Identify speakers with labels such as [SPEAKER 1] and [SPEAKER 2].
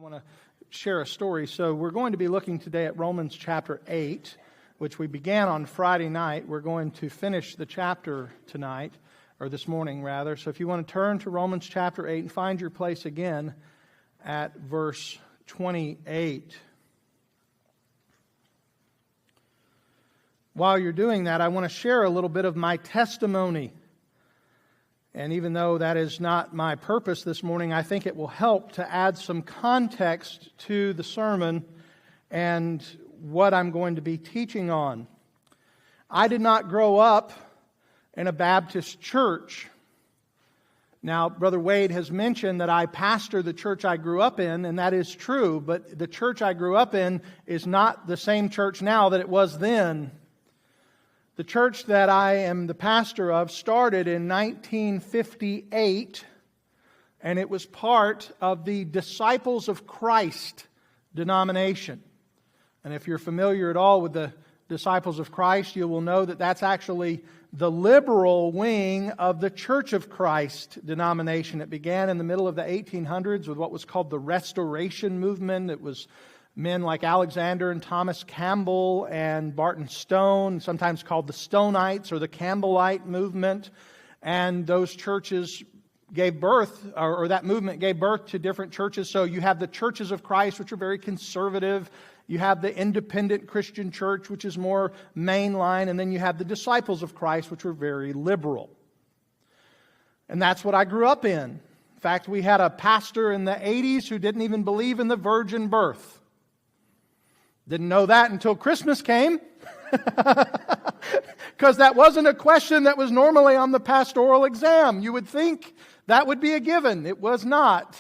[SPEAKER 1] want to share a story. So we're going to be looking today at Romans chapter 8, which we began on Friday night. We're going to finish the chapter tonight, or this morning rather. So if you want to turn to Romans chapter 8 and find your place again at verse 28. While you're doing that, I want to share a little bit of my testimony. And even though that is not my purpose this morning, I think it will help to add some context to the sermon and what I'm going to be teaching on. I did not grow up in a Baptist church. Now, Brother Wade has mentioned that I pastor the church I grew up in, and that is true, but the church I grew up in is not the same church now that it was then. The church that I am the pastor of started in 1958, and it was part of the Disciples of Christ denomination. And if you're familiar at all with the Disciples of Christ, you will know that that's actually the liberal wing of the Church of Christ denomination. It began in the middle of the 1800s with what was called the Restoration Movement. It was men like Alexander and Thomas Campbell and Barton Stone, sometimes called the Stonites or the Campbellite movement. And those churches gave birth, or that movement gave birth to different churches. So you have the Churches of Christ, which are very conservative. You have the Independent Christian Church, which is more mainline. And then you have the Disciples of Christ, which were very liberal. And that's what I grew up in. In fact, we had a pastor in the 80s who didn't even believe in the virgin birth. Didn't know that until Christmas came, because that wasn't a question that was normally on the pastoral exam. You would think that would be a given. It was not.